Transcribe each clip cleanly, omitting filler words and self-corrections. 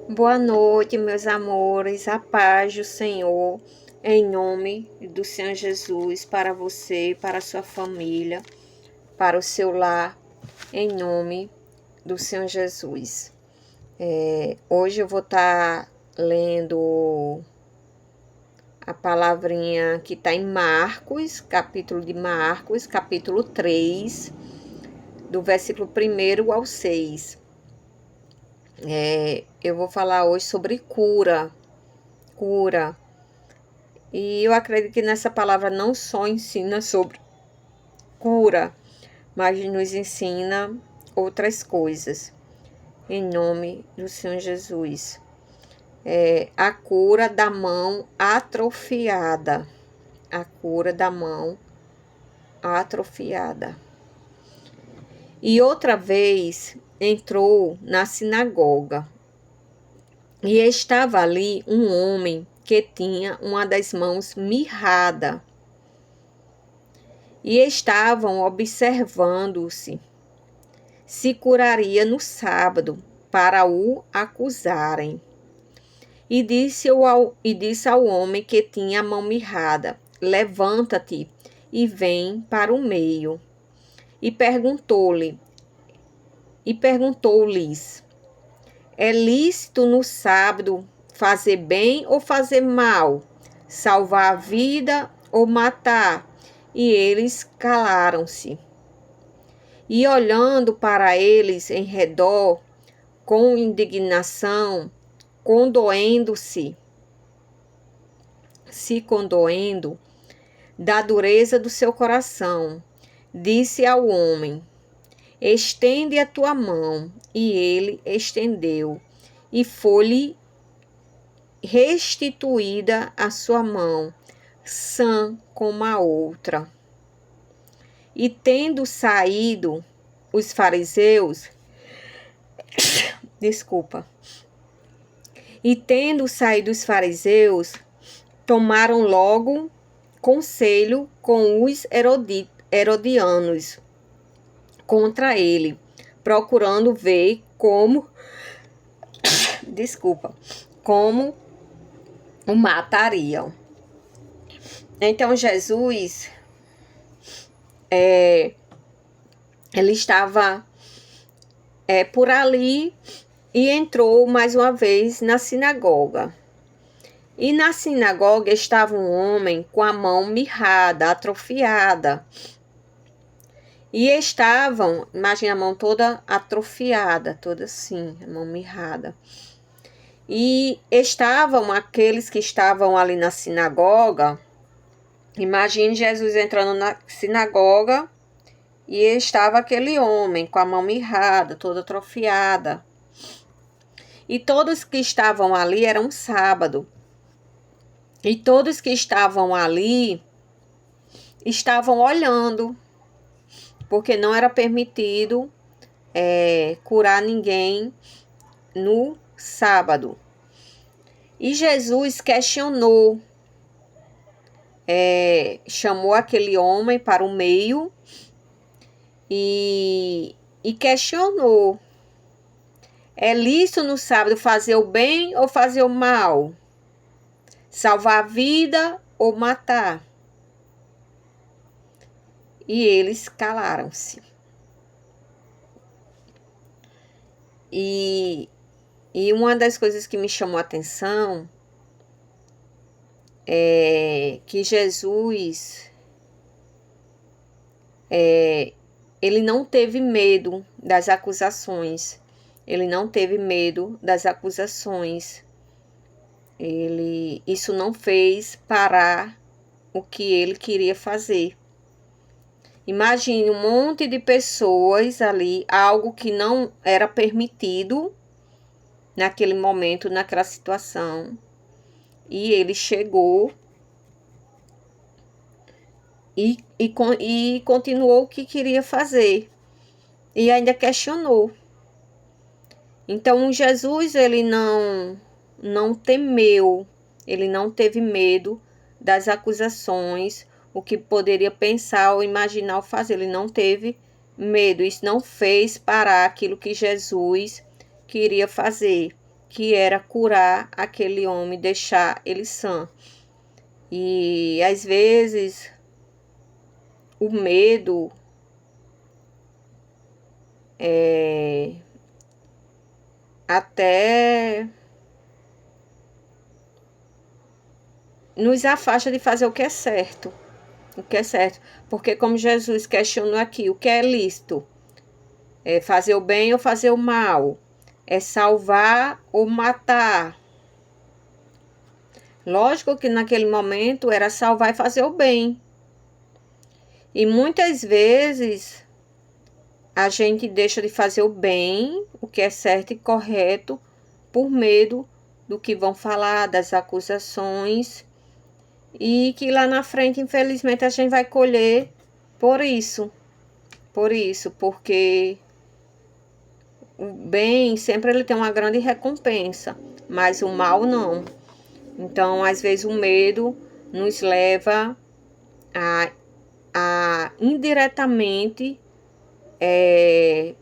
Boa noite, meus amores, a paz do Senhor, em nome do Senhor Jesus, para você, para a sua família, para o seu lar, em nome do Senhor Jesus. Hoje eu vou estar lendo a palavrinha que está em Marcos, capítulo 3, do versículo 1 ao 6. Eu vou falar hoje sobre cura. E eu acredito que nessa palavra não só ensina sobre cura, mas nos ensina outras coisas. Em nome do Senhor Jesus. A cura da mão atrofiada. A cura da mão atrofiada. E outra vez entrou na sinagoga. E estava ali um homem que tinha uma das mãos mirrada. E estavam observando-se se curaria no sábado para o acusarem. E disse ao homem que tinha a mão mirrada: levanta-te e vem para o meio. E perguntou-lhes: é lícito no sábado fazer bem ou fazer mal, salvar a vida ou matar? E eles calaram-se. E olhando para eles em redor, com indignação, condoendo da dureza do seu coração, disse ao homem: estende a tua mão. E ele estendeu, e foi-lhe restituída a sua mão, sã como a outra. E tendo saído os fariseus, tomaram logo conselho com os herodianos contra ele, procurando ver como o matariam. Então Jesus ele estava por ali e entrou mais uma vez na sinagoga. E na sinagoga estava um homem com a mão mirrada, atrofiada. E imagina a mão toda atrofiada, toda assim, a mão mirrada. E estavam aqueles que estavam ali na sinagoga. Imagine Jesus entrando na sinagoga e estava aquele homem com a mão mirrada, toda atrofiada. E todos que estavam ali era um sábado. E todos que estavam ali estavam olhando, porque não era permitido curar ninguém no sábado. E Jesus questionou, chamou aquele homem para o meio e questionou: é lícito no sábado fazer o bem ou fazer o mal? Salvar a vida ou matar? E eles calaram-se. E uma das coisas que me chamou a atenção é que Jesus ele não teve medo das acusações. Ele não teve medo das acusações. Isso não fez parar o que ele queria fazer. Imagine um monte de pessoas ali, algo que não era permitido naquele momento, naquela situação. E ele chegou e continuou o que queria fazer. E ainda questionou. Então Jesus, ele não temeu, ele não teve medo das acusações, o que poderia pensar ou imaginar ou fazer. Ele não teve medo. Isso não fez parar aquilo que Jesus queria fazer. que era curar aquele homem, deixar ele sã. E às vezes o medo até nos afasta de fazer o que é certo. O que é certo. Porque como Jesus questionou aqui, o que é lícito? É fazer o bem ou fazer o mal? É salvar ou matar? Lógico que naquele momento era salvar e fazer o bem. E muitas vezes a gente deixa de fazer o bem, o que é certo e correto, por medo do que vão falar, das acusações, e que lá na frente, infelizmente, a gente vai colher por isso. Porque o bem sempre ele tem uma grande recompensa, mas o mal não. Então, às vezes, o medo nos leva a indiretamente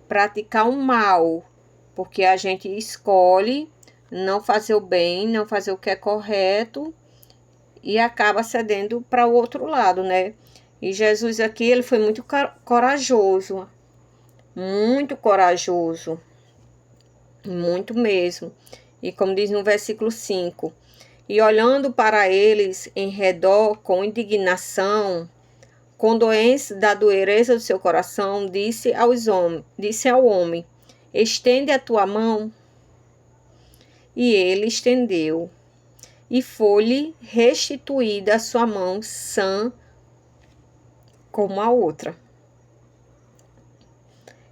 praticar um mal, porque a gente escolhe não fazer o bem, não fazer o que é correto e acaba cedendo para o outro lado, né? E Jesus aqui, ele foi muito corajoso, muito mesmo. E como diz no versículo 5, e olhando para eles em redor com indignação, com doença da dureza do seu coração, disse ao homem, estende a tua mão. E ele estendeu, e foi-lhe restituída a sua mão sã como a outra.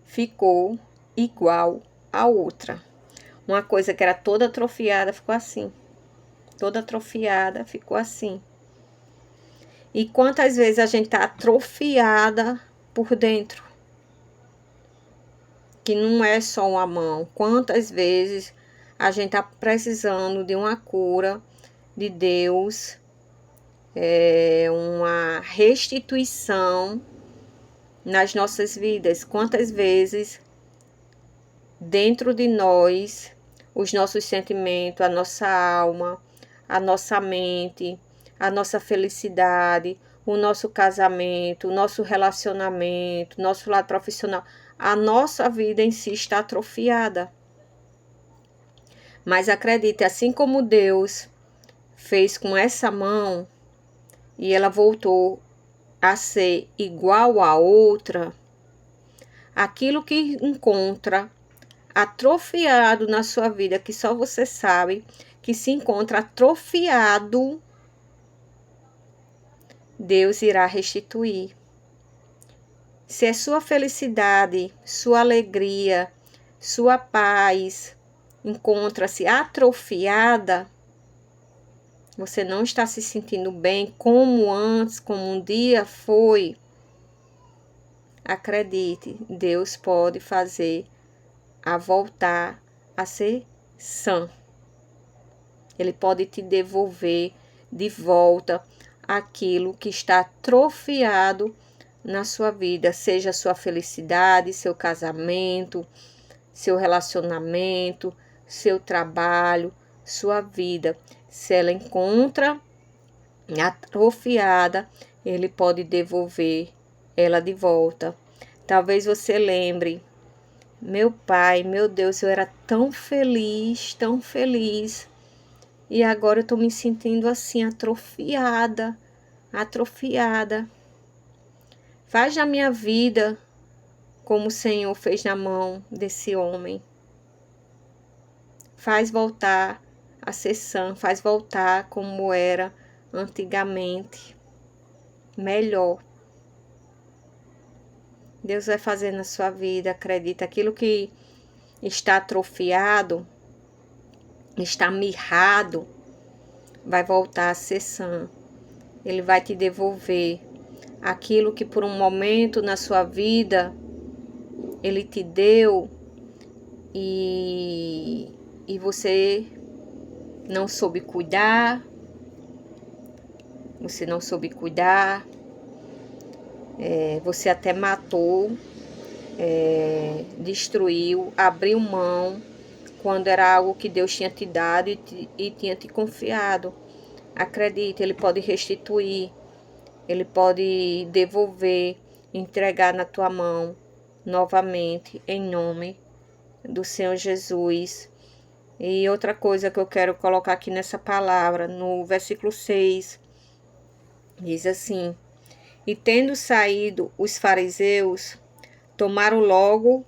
Ficou igual a outra. Uma coisa que era toda atrofiada ficou assim. Toda atrofiada ficou assim. E quantas vezes a gente tá atrofiada por dentro? Que não é só uma mão. Quantas vezes a gente tá precisando de uma cura de Deus, uma restituição nas nossas vidas. Quantas vezes dentro de nós, os nossos sentimentos, a nossa alma, a nossa mente, a nossa felicidade, o nosso casamento, o nosso relacionamento, nosso lado profissional, a nossa vida em si está atrofiada. Mas acredite, assim como Deus fez com essa mão e ela voltou a ser igual a outra, aquilo que encontra atrofiado na sua vida, que só você sabe que se encontra atrofiado, Deus irá restituir. Se é sua felicidade, sua alegria, sua paz encontra-se atrofiada, você não está se sentindo bem como antes, como um dia foi, acredite, Deus pode fazer a voltar a ser sã. Ele pode te devolver de volta aquilo que está atrofiado na sua vida, seja sua felicidade, seu casamento, seu relacionamento, seu trabalho, sua vida. Se ela encontra atrofiada, ele pode devolver ela de volta. Talvez você lembre, meu pai, meu Deus, eu era tão feliz, e agora eu tô me sentindo assim, atrofiada. Faz na minha vida como o Senhor fez na mão desse homem. Faz voltar a ser sã, faz voltar como era antigamente. Melhor. Deus vai fazer na sua vida, acredita. Aquilo que está atrofiado, está mirrado, vai voltar a ser sã. Ele vai te devolver aquilo que por um momento na sua vida ele te deu e você não soube cuidar. Você não soube cuidar. Você até matou, destruiu, abriu mão quando era algo que Deus tinha te dado e tinha te confiado. Acredite, Ele pode restituir, Ele pode devolver, entregar na tua mão novamente, em nome do Senhor Jesus. E outra coisa que eu quero colocar aqui nessa palavra, no versículo 6, diz assim: E tendo saído os fariseus, tomaram logo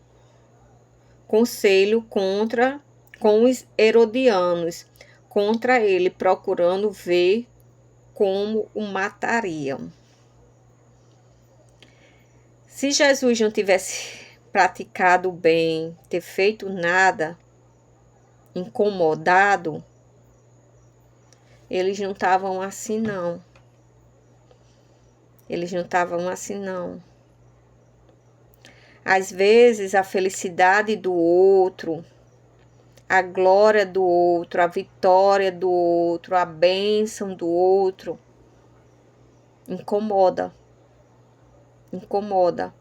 conselho com os herodianos contra ele, procurando ver como o matariam. Se Jesus não tivesse praticado o bem, ter feito nada, incomodado, eles não estavam assim não. Eles não estavam assim não. Às vezes a felicidade do outro, a glória do outro, a vitória do outro, a bênção do outro incomoda. Incomoda.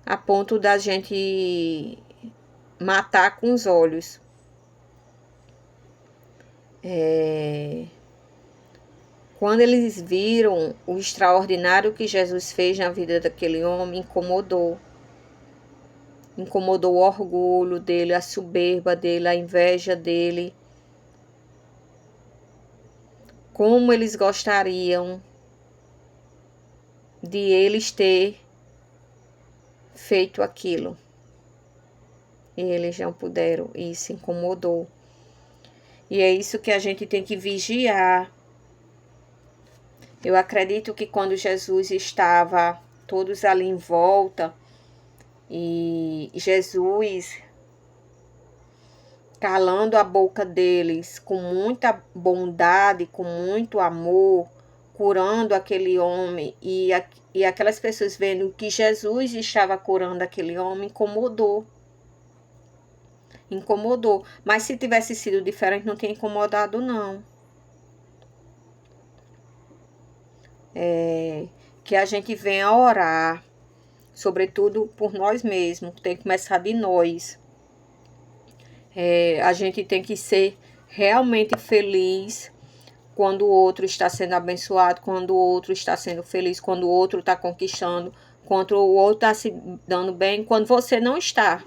A ponto da gente matar com os olhos. Quando eles viram o extraordinário que Jesus fez na vida daquele homem, incomodou. Incomodou o orgulho dele, a soberba dele, a inveja dele. Como eles gostariam de eles ter feito aquilo. E eles não puderam, e isso incomodou. E é isso que a gente tem que vigiar. Eu acredito que quando Jesus estava todos ali em volta, e Jesus calando a boca deles com muita bondade, com muito amor, curando aquele homem, e aquelas pessoas vendo que Jesus estava curando aquele homem, incomodou. Incomodou. Mas se tivesse sido diferente, não tinha incomodado, não. Que a gente venha orar, sobretudo por nós mesmos, tem que começar de nós. A gente tem que ser realmente feliz quando o outro está sendo abençoado, quando o outro está sendo feliz, quando o outro está conquistando, quando o outro está se dando bem, quando você não está.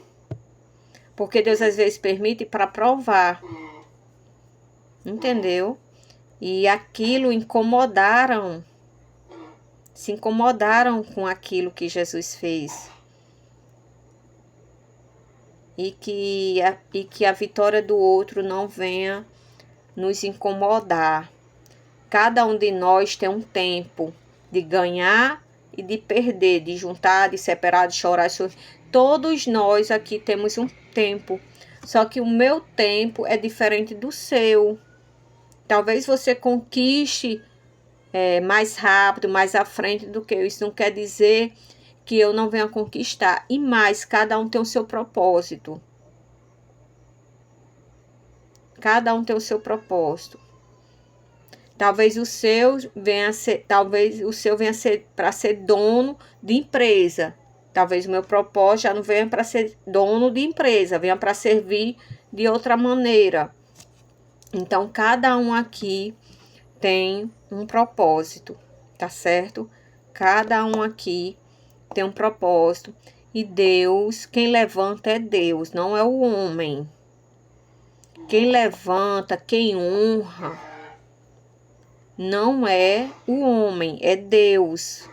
Porque Deus às vezes permite para provar. Entendeu? E aquilo se incomodaram com aquilo que Jesus fez. E que a vitória do outro não venha nos incomodar. Cada um de nós tem um tempo de ganhar e de perder, de juntar, de separar, de chorar. Todos nós aqui temos um tempo. Só que o meu tempo é diferente do seu. Talvez você conquiste mais rápido, mais à frente do que eu. Isso não quer dizer que eu não venha conquistar. E mais, cada um tem o seu propósito. Cada um tem o seu propósito. Talvez o seu venha a ser para ser dono de empresa. Talvez o meu propósito já não venha para ser dono de empresa, venha para servir de outra maneira. Então, cada um aqui tem um propósito, tá certo? Cada um aqui tem um propósito. E Deus, quem levanta é Deus, não é o homem. Quem levanta, quem honra, não é o homem, é Deus.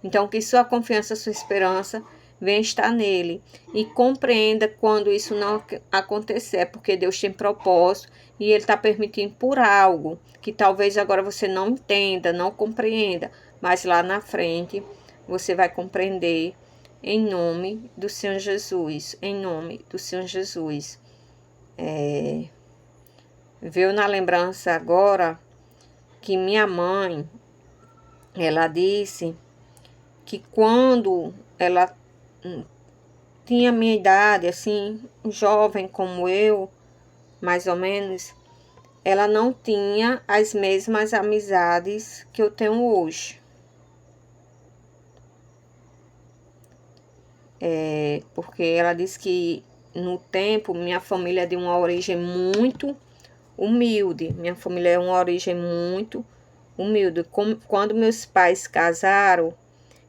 Então, que sua confiança, sua esperança venha estar nele. E compreenda quando isso não acontecer, porque Deus tem propósito e Ele está permitindo por algo que talvez agora você não entenda, não compreenda, mas lá na frente você vai compreender em nome do Senhor Jesus. Em nome do Senhor Jesus. Veio na lembrança agora que minha mãe, ela disse que quando ela tinha minha idade, assim, jovem como eu, mais ou menos, ela não tinha as mesmas amizades que eu tenho hoje. Porque ela disse que no tempo, minha família é de uma origem muito humilde. Minha família é uma origem muito humilde. Quando meus pais casaram,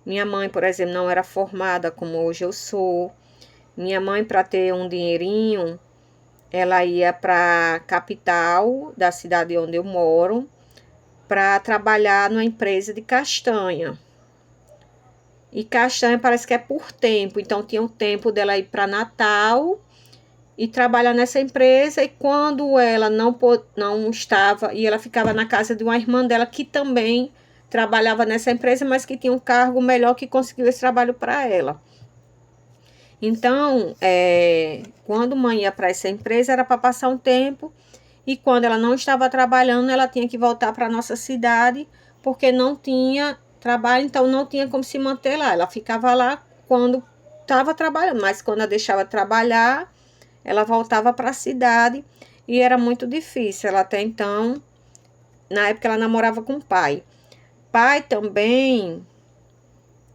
minha mãe, por exemplo, não era formada como hoje eu sou. Minha mãe, para ter um dinheirinho, ela ia para a capital da cidade onde eu moro para trabalhar numa empresa de castanha. E castanha parece que é por tempo. Então tinha o tempo dela ir para Natal e trabalhar nessa empresa. E quando ela não estava, e ela ficava na casa de uma irmã dela que também trabalhava nessa empresa, mas que tinha um cargo melhor que conseguiu esse trabalho para ela. Então, quando mãe ia para essa empresa, era para passar um tempo. E quando ela não estava trabalhando, ela tinha que voltar para a nossa cidade, porque não tinha trabalho, então não tinha como se manter lá. Ela ficava lá quando estava trabalhando, mas quando ela deixava de trabalhar, ela voltava para a cidade e era muito difícil. Ela até então, na época, ela namorava com o pai. Pai também,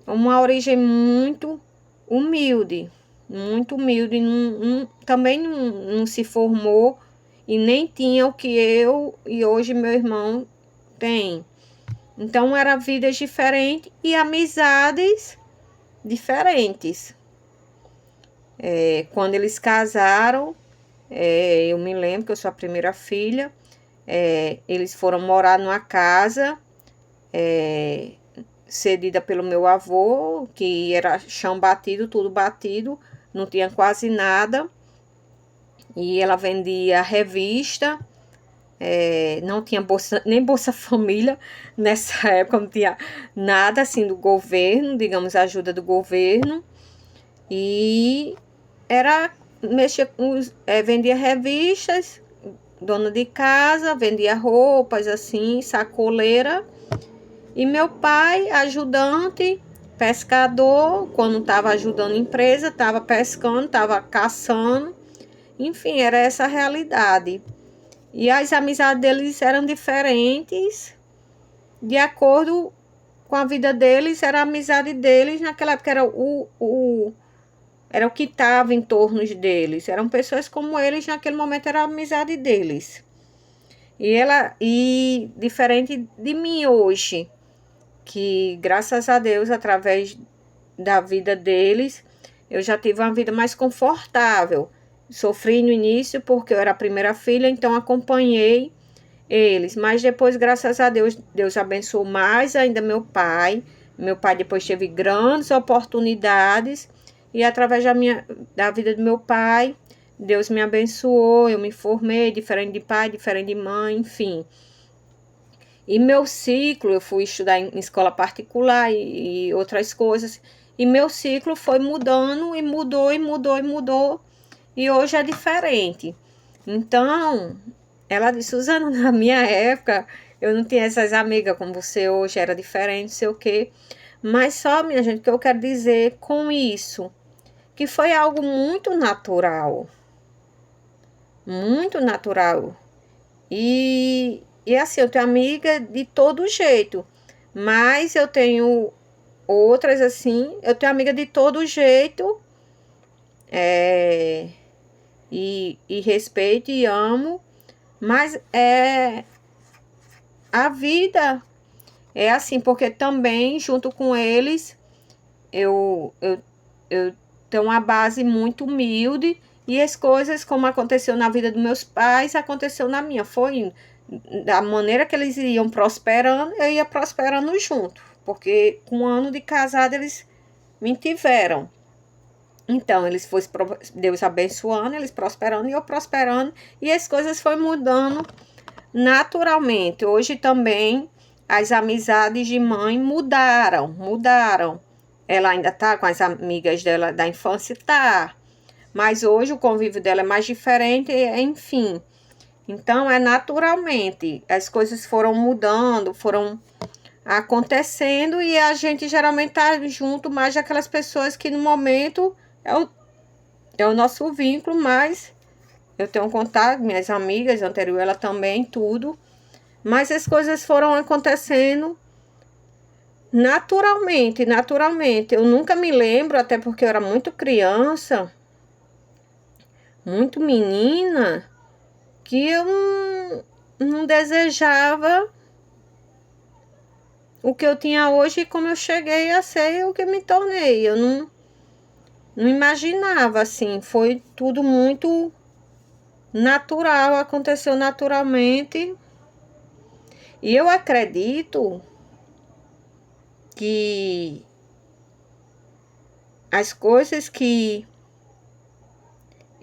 uma origem muito humilde, também não se formou e nem tinha o que eu e hoje meu irmão tem. Então, eram vidas diferentes e amizades diferentes. Quando eles casaram, eu me lembro que eu sou a primeira filha, eles foram morar numa casa cedida pelo meu avô, que era chão batido, tudo batido, não tinha quase nada. E ela vendia revista, não tinha bolsa, nem Bolsa Família, nessa época não tinha nada assim do governo, digamos, ajuda do governo. E mexia com vendia revistas, dona de casa, vendia roupas assim, sacoleira. E meu pai, ajudante, pescador, quando estava ajudando a empresa, estava pescando, estava caçando. Enfim, era essa a realidade. E as amizades deles eram diferentes, de acordo com a vida deles, era a amizade deles. Naquela época era era o que estava em torno deles. Eram pessoas como eles, naquele momento era a amizade deles. E diferente de mim hoje, que graças a Deus, através da vida deles, eu já tive uma vida mais confortável. Sofri no início porque eu era a primeira filha, então acompanhei eles. Mas depois, graças a Deus, Deus abençoou mais ainda meu pai. Meu pai depois teve grandes oportunidades e através da vida do meu pai, Deus me abençoou, eu me formei, diferente de pai, diferente de mãe, enfim. E meu ciclo, eu fui estudar em escola particular e outras coisas. E meu ciclo foi mudando e mudou e mudou e mudou. E hoje é diferente. Então, ela disse, Suzana, na minha época, eu não tinha essas amigas como você hoje, era diferente, sei o quê. Mas só, minha gente, o que eu quero dizer com isso, que foi algo muito natural. Muito natural. E assim, eu tenho amiga de todo jeito, mas eu tenho outras assim, eu tenho amiga de todo jeito, e respeito e amo, mas a vida é assim, porque também, junto com eles, eu tenho uma base muito humilde, e as coisas, como aconteceu na vida dos meus pais, aconteceu na minha. Foi da maneira que eles iam prosperando, eu ia prosperando junto. Porque com um ano de casado, eles me tiveram. Então, Deus abençoando, eles prosperando e eu prosperando. E as coisas foram mudando naturalmente. Hoje também, as amizades de mãe mudaram. Ela ainda tá com as amigas dela da infância, tá. Mas hoje o convívio dela é mais diferente, enfim. Então, naturalmente. As coisas foram mudando, foram acontecendo e a gente geralmente tá junto mais daquelas pessoas que no momento é o nosso vínculo, mas eu tenho contato, minhas amigas, anterior ela também, tudo. Mas as coisas foram acontecendo naturalmente. Eu nunca me lembro, até porque eu era muito criança, muito menina, que eu não desejava o que eu tinha hoje e como eu cheguei a ser o que me tornei. Eu não imaginava, assim, foi tudo muito natural, aconteceu naturalmente. E eu acredito que as coisas que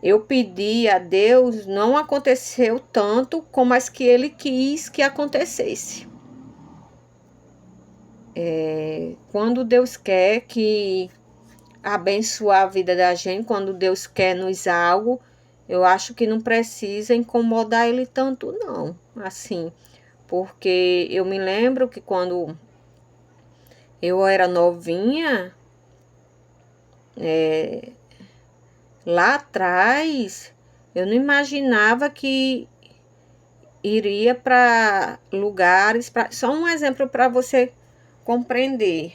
eu pedi a Deus não aconteceu tanto como as que Ele quis que acontecesse. Quando Deus quer que abençoar a vida da gente, quando Deus quer nos algo, eu acho que não precisa incomodar Ele tanto não, assim, porque eu me lembro que quando eu era novinha, lá atrás, eu não imaginava que iria para lugares, só um exemplo para você compreender.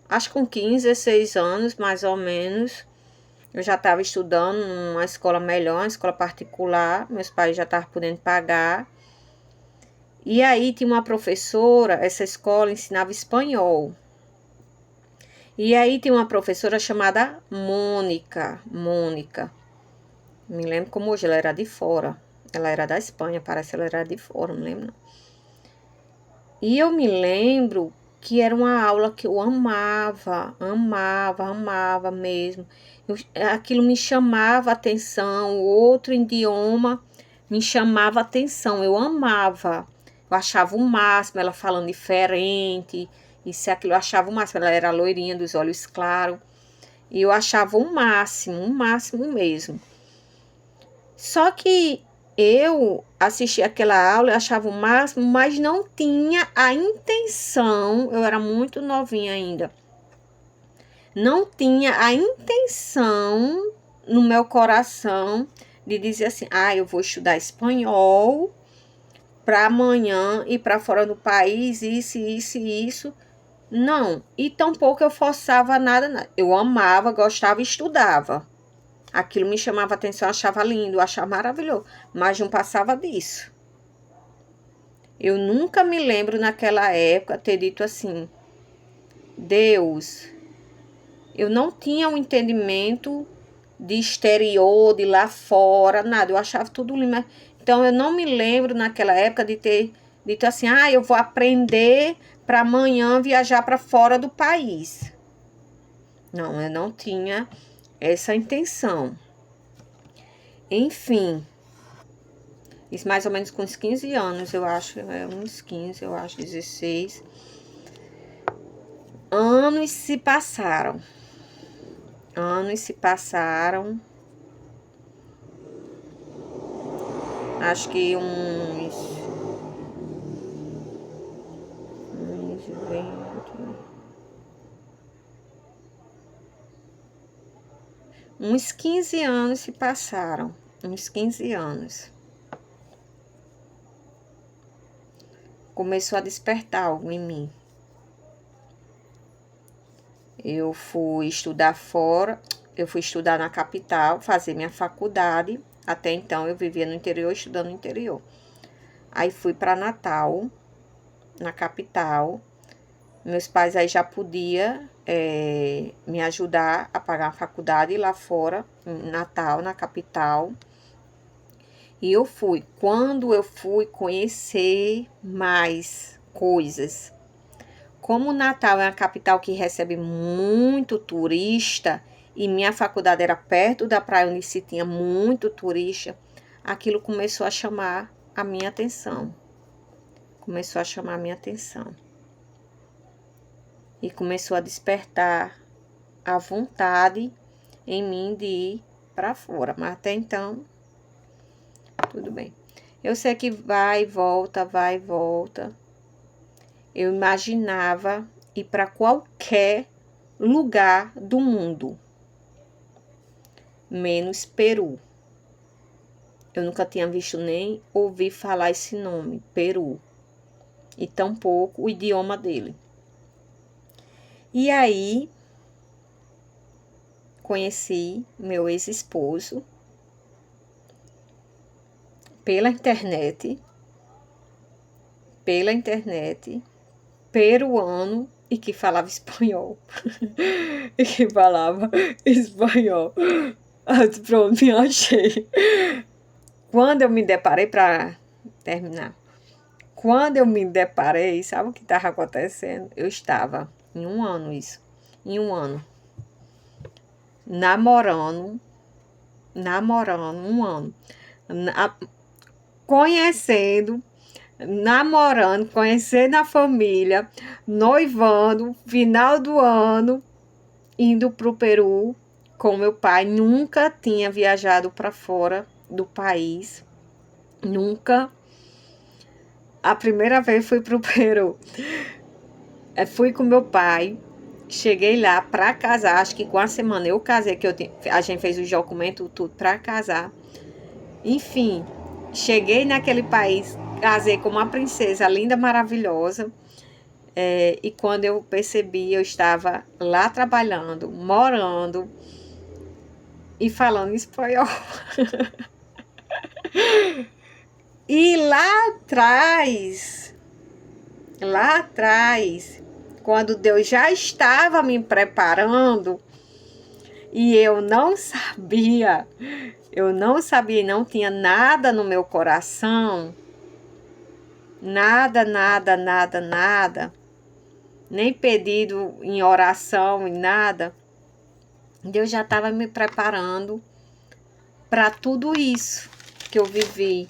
Acho que com 15, 16 anos, mais ou menos, eu já estava estudando numa escola melhor, uma escola particular, meus pais já estavam podendo pagar. E aí tinha uma professora, essa escola ensinava espanhol. E aí tinha uma professora chamada Mônica. Me lembro como hoje, ela era de fora. Ela era da Espanha, parece que ela era de fora, não lembro não. E eu me lembro que era uma aula que eu amava mesmo. Aquilo me chamava atenção, outro idioma me chamava atenção, eu amava. Eu achava o máximo, ela falando diferente, isso e aquilo, eu achava o máximo. Ela era loirinha, dos olhos claros, e eu achava o máximo mesmo. Só que eu assisti aquela aula, eu achava o máximo, mas não tinha a intenção, eu era muito novinha ainda, não tinha a intenção no meu coração de dizer assim, eu vou estudar espanhol para amanhã ir para fora do país, isso. Não, e tampouco eu forçava nada. Eu amava, gostava e estudava. Aquilo me chamava atenção, achava lindo, achava maravilhoso, mas não passava disso. Eu nunca me lembro naquela época ter dito assim, Deus, eu não tinha um entendimento de exterior, de lá fora, nada, eu achava tudo lindo. Então eu não me lembro naquela época de ter dito assim, eu vou aprender para amanhã viajar para fora do país. Não, eu não tinha essa intenção. Enfim, isso mais ou menos com uns 15 anos, eu acho, uns 15, eu acho, 16. Anos se passaram. Acho que uns 15 anos se passaram. Uns 15 anos. Começou a despertar algo em mim. Eu fui estudar fora, eu fui estudar na capital, fazer minha faculdade. Até então eu vivia no interior, estudando no interior. Aí fui para Natal, na capital. Meus pais aí já podiam me ajudar a pagar a faculdade lá fora, em Natal, na capital. E eu fui. Quando eu fui conhecer mais coisas, como Natal é uma capital que recebe muito turista, e minha faculdade era perto da praia onde se tinha muito turista, aquilo começou a chamar a minha atenção. E começou a despertar a vontade em mim de ir para fora. Mas até então, tudo bem. Eu sei que vai e volta. Eu imaginava ir para qualquer lugar do mundo, menos Peru. Eu nunca tinha visto nem ouvi falar esse nome, Peru, e tampouco o idioma dele. E aí, conheci meu ex-esposo pela internet, peruano e que falava espanhol. E que falava espanhol. Pronto, me achei. Quando eu me deparei, para terminar, quando eu me deparei, sabe o que estava acontecendo? Eu estava, em um ano isso, em um ano, namorando um ano, conhecendo, namorando, conhecendo a família, noivando, final do ano, indo para o Peru com meu pai. Nunca tinha viajado para fora do país, nunca. A primeira vez fui para o Peru. Fui com meu pai, cheguei lá para casar, acho que com a semana eu casei, que a gente fez os documentos, tudo para casar. Enfim, cheguei naquele país, casei com uma princesa linda, maravilhosa. E quando eu percebi, eu estava lá trabalhando, morando e falando espanhol. E lá atrás, quando Deus já estava me preparando e eu não sabia, não tinha nada no meu coração, nada, nem pedido em oração e nada. Deus já estava me preparando para tudo isso que eu vivi.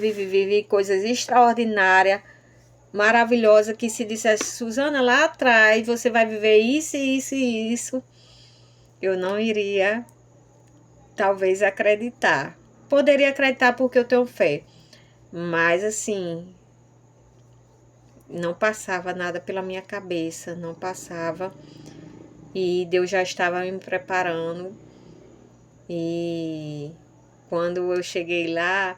Vivi coisas extraordinárias, maravilhosas, que se dissesse, Suzana, lá atrás você vai viver isso, isso e isso, eu não iria, talvez, acreditar. Poderia acreditar porque eu tenho fé, mas assim, não passava nada pela minha cabeça, não passava, e Deus já estava me preparando. E quando eu cheguei lá,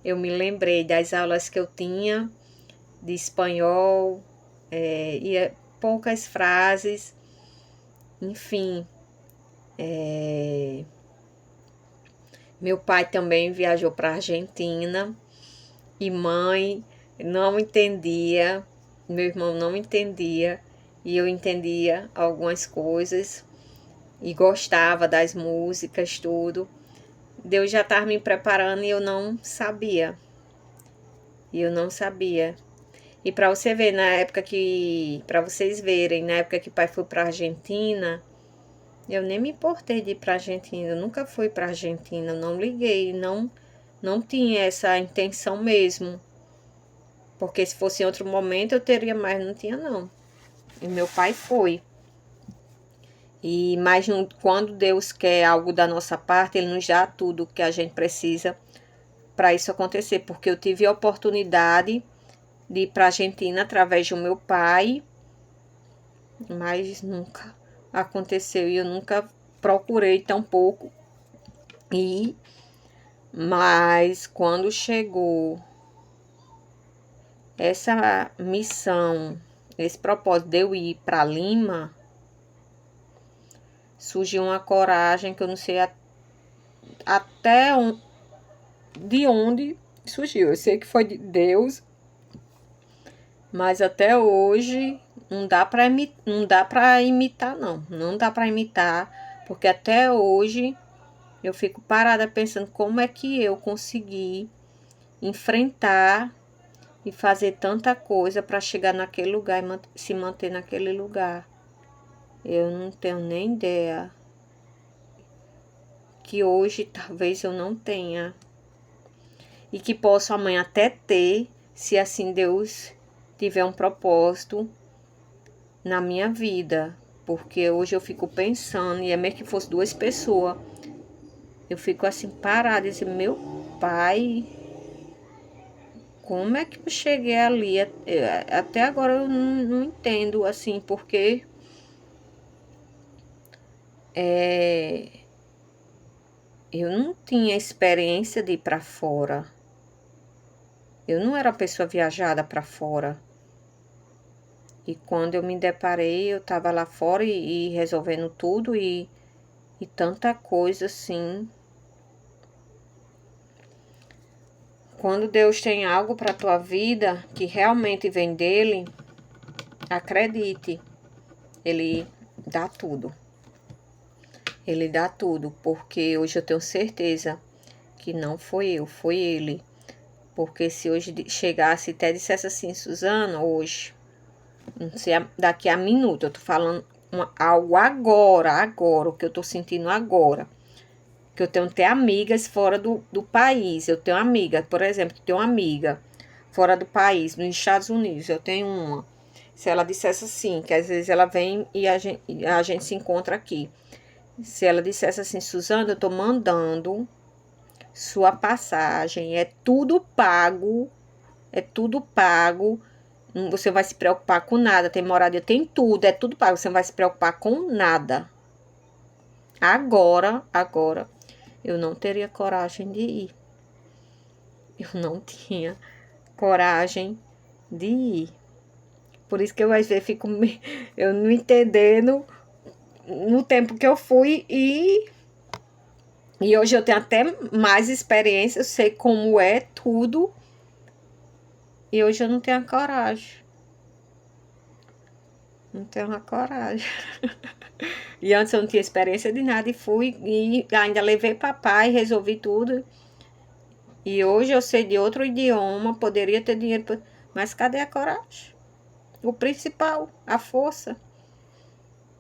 eu me lembrei das aulas que eu tinha de espanhol, e poucas frases, enfim. Meu pai também viajou para a Argentina e mãe não entendia, meu irmão não entendia e eu entendia algumas coisas e gostava das músicas, tudo. Deus já estava me preparando e eu não sabia. E para você ver, para vocês verem, na época que o pai foi para a Argentina, eu nem me importei de ir para a Argentina, eu nunca fui para a Argentina, não liguei, não tinha essa intenção mesmo. Porque se fosse em outro momento eu teria, mas não tinha não. E meu pai foi. Mas quando Deus quer algo da nossa parte, Ele nos dá tudo o que a gente precisa para isso acontecer. Porque eu tive a oportunidade de ir para a Argentina através do meu pai, mas nunca aconteceu e eu nunca procurei tampouco ir. Mas quando chegou essa missão, esse propósito de eu ir para Lima, surgiu uma coragem que eu não sei de onde surgiu. Eu sei que foi de Deus, mas até hoje não dá para imitar, não. Não dá para imitar, porque até hoje eu fico parada pensando como é que eu consegui enfrentar e fazer tanta coisa para chegar naquele lugar e se manter naquele lugar. Eu não tenho nem ideia. Que hoje talvez eu não tenha. E que posso amanhã até ter, se assim Deus tiver um propósito na minha vida. Porque hoje eu fico pensando, e é mesmo que fosse 2 pessoas, eu fico assim parada e dizer, meu pai, como é que eu cheguei ali? Até agora eu não entendo, assim, porque eu não tinha experiência de ir para fora. Eu não era pessoa viajada para fora. E quando eu me deparei, eu tava lá fora e resolvendo tudo e tanta coisa assim. Quando Deus tem algo para tua vida que realmente vem dele, acredite, ele dá tudo. Ele dá tudo, porque hoje eu tenho certeza que não foi eu, foi ele. Porque se hoje chegasse e até dissesse assim, Suzana, hoje, não sei, daqui a minuto, eu tô falando algo agora, o que eu tô sentindo agora. Que eu tenho até amigas fora do país. Eu tenho amiga, por exemplo, tenho uma amiga fora do país, nos Estados Unidos, eu tenho uma. Se ela dissesse assim, que às vezes ela vem e a gente se encontra aqui. Se ela dissesse assim, Suzana, eu tô mandando sua passagem, é tudo pago, você vai se preocupar com nada, tem moradia, tem tudo, é tudo pago, você não vai se preocupar com nada. Agora, eu não teria coragem de ir. Eu não tinha coragem de ir. Por isso que eu às vezes fico eu não entendendo no tempo que eu fui e hoje eu tenho até mais experiência, eu sei como é tudo. E hoje eu não tenho a coragem. Não tenho a coragem. E antes eu não tinha experiência de nada e fui e ainda levei papai, resolvi tudo. E hoje eu sei de outro idioma, poderia ter dinheiro, mas cadê a coragem? O principal, a força.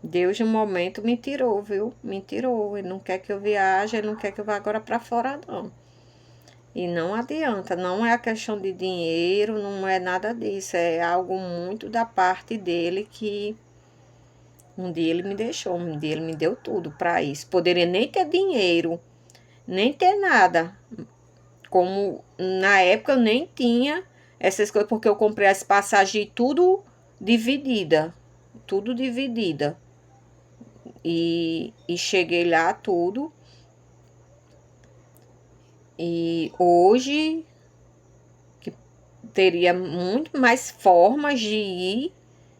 Deus, no momento, me tirou, viu? Me tirou. Ele não quer que eu viaje, ele não quer que eu vá agora para fora, não. E não adianta, não é a questão de dinheiro, não é nada disso. É algo muito da parte dele que um dia ele me deixou, um dia ele me deu tudo para isso. Poderia nem ter dinheiro, nem ter nada. Como na época eu nem tinha essas coisas, porque eu comprei as passagens tudo dividida. Tudo dividida. E cheguei lá tudo. E hoje que teria muito mais formas de ir.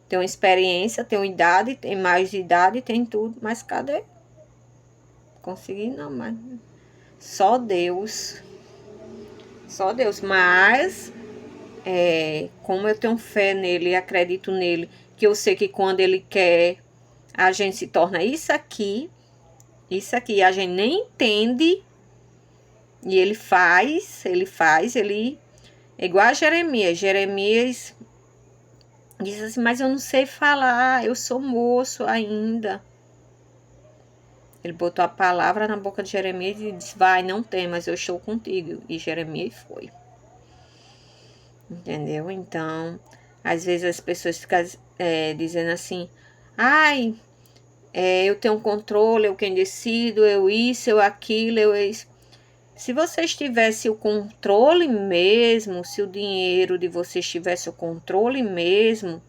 Tenho experiência, tenho idade, tem mais idade, tem tudo. Mas cadê? Consegui não, mas só Deus. Só Deus. Mas como eu tenho fé nele e acredito nele, que eu sei que quando ele quer, a gente se torna isso aqui, a gente nem entende, e ele é igual a Jeremias. Jeremias diz assim, mas eu não sei falar, eu sou moço ainda. Ele botou a palavra na boca de Jeremias e disse, vai, não temas, eu estou contigo. E Jeremias foi. Entendeu? Então, às vezes as pessoas ficam dizendo assim, ai, eu tenho controle, eu quem decido, eu isso, eu aquilo, eu isso. Se vocês tivessem o controle mesmo, se o dinheiro de vocês tivesse o controle mesmo,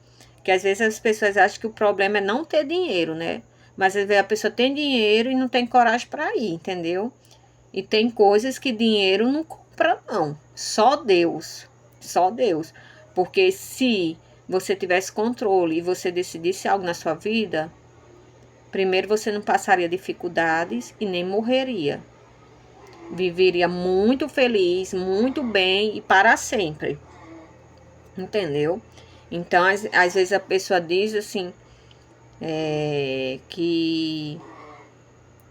que às vezes as pessoas acham que o problema é não ter dinheiro, né? Mas às vezes a pessoa tem dinheiro e não tem coragem para ir, entendeu? E tem coisas que dinheiro não compra, não. Só Deus. Só Deus. Porque se você tivesse controle e você decidisse algo na sua vida, primeiro você não passaria dificuldades e nem morreria. Viveria muito feliz, muito bem e para sempre. Entendeu? Então, às vezes a pessoa diz assim, que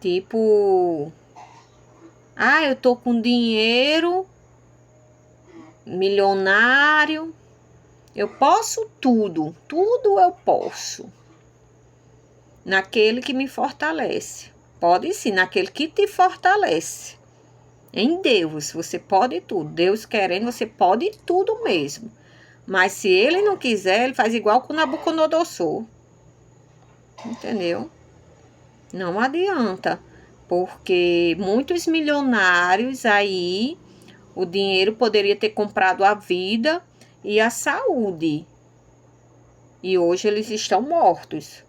tipo, eu tô com dinheiro, milionário, eu posso tudo eu posso. Naquele que me fortalece. Pode sim, naquele que te fortalece. Em Deus, você pode tudo. Deus querendo, você pode tudo mesmo. Mas se ele não quiser, ele faz igual com Nabucodonosor. Entendeu? Não adianta. Porque muitos milionários aí, o dinheiro poderia ter comprado a vida e a saúde. E hoje eles estão mortos.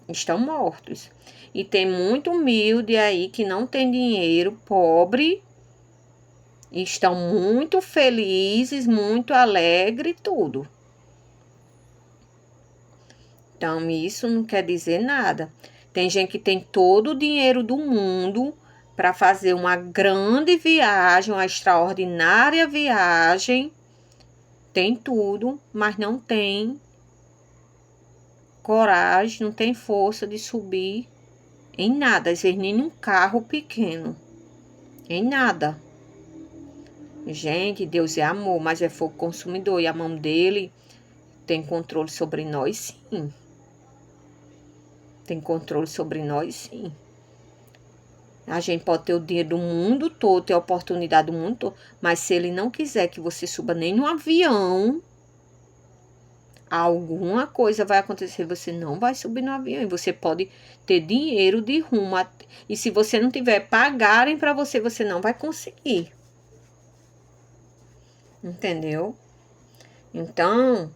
Estão mortos. E tem muito humilde aí que não tem dinheiro, pobre, e estão muito felizes, muito alegres, tudo. Então, isso não quer dizer nada. Tem gente que tem todo o dinheiro do mundo para fazer uma grande viagem, uma extraordinária viagem. Tem tudo, mas não tem coragem, não tem força de subir em nada, às vezes nem num carro pequeno, em nada. Gente, Deus é amor, mas é fogo consumidor e a mão dele tem controle sobre nós, sim. Tem controle sobre nós, sim. A gente pode ter o dinheiro do mundo todo, ter a oportunidade do mundo todo, mas se ele não quiser que você suba nem no avião, alguma coisa vai acontecer, você não vai subir no avião. E você pode ter dinheiro de rumo. E se você não tiver, pagarem para você, você não vai conseguir. Entendeu? Então,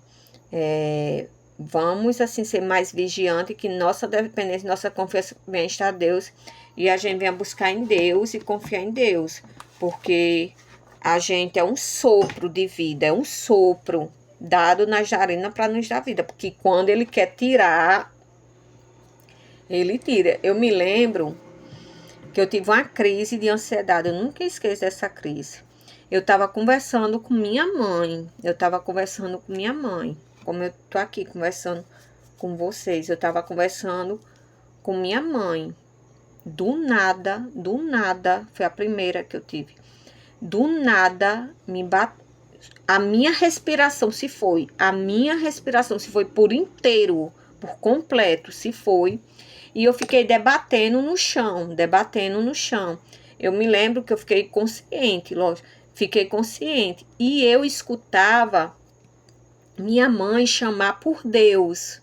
vamos assim ser mais vigiantes, que nossa dependência, nossa confiança venha estar a Deus. E a gente venha buscar em Deus e confiar em Deus. Porque a gente é um sopro de vida, é um sopro dado nas narinas para nos dar vida. Porque quando ele quer tirar, ele tira. Eu me lembro que eu tive uma crise de ansiedade. Eu nunca esqueço dessa crise. Eu estava conversando com minha mãe. Como eu tô aqui conversando com vocês. Eu estava conversando com minha mãe. Do nada, foi a primeira que eu tive. Do nada, me bateu. A minha respiração se foi por inteiro, por completo, se foi. E eu fiquei debatendo no chão. Eu me lembro que eu fiquei consciente, lógico. Fiquei consciente. E eu escutava minha mãe chamar por Deus.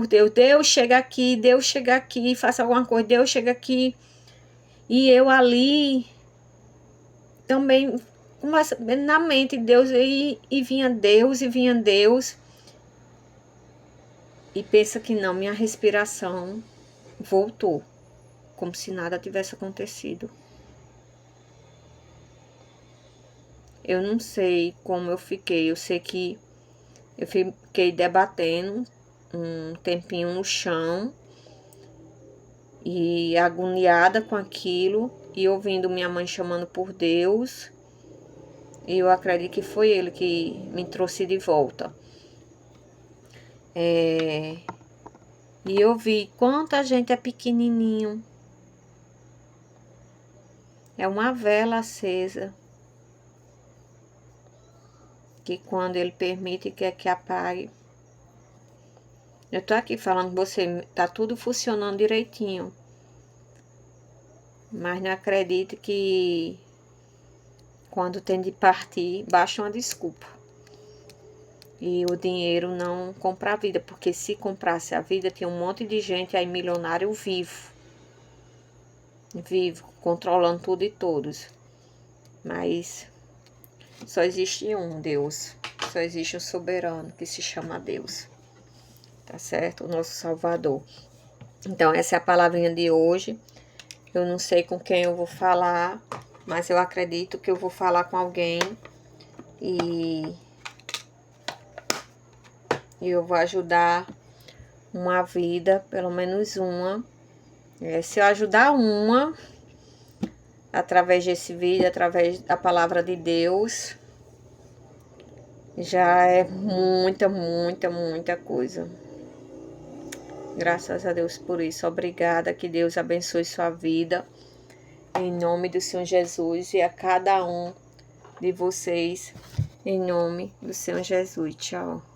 Deus chega aqui, faça alguma coisa, Deus chega aqui. E eu ali também na mente Deus, e vinha Deus. E pensa que não, minha respiração voltou, como se nada tivesse acontecido. Eu não sei como eu fiquei, eu sei que eu fiquei debatendo um tempinho no chão e agoniada com aquilo e ouvindo minha mãe chamando por Deus. E eu acredito que foi ele que me trouxe de volta. E eu vi quanta gente é pequenininho. É uma vela acesa. Que quando ele permite quer que apague. Eu tô aqui falando com você, tá tudo funcionando direitinho. Mas não acredito que quando tem de partir, baixa uma desculpa. E o dinheiro não compra a vida, porque se comprasse a vida, tinha um monte de gente aí milionário vivo, controlando tudo e todos. Mas só existe um Deus, só existe um soberano que se chama Deus, tá certo? O nosso Salvador. Então essa é a palavrinha de hoje. Eu não sei com quem eu vou falar, mas eu acredito que eu vou falar com alguém e eu vou ajudar uma vida, pelo menos uma. Se eu ajudar uma, através desse vídeo, através da palavra de Deus, já é muita coisa. Graças a Deus por isso. Obrigada, que Deus abençoe sua vida. Em nome do Senhor Jesus, e a cada um de vocês, em nome do Senhor Jesus. Tchau.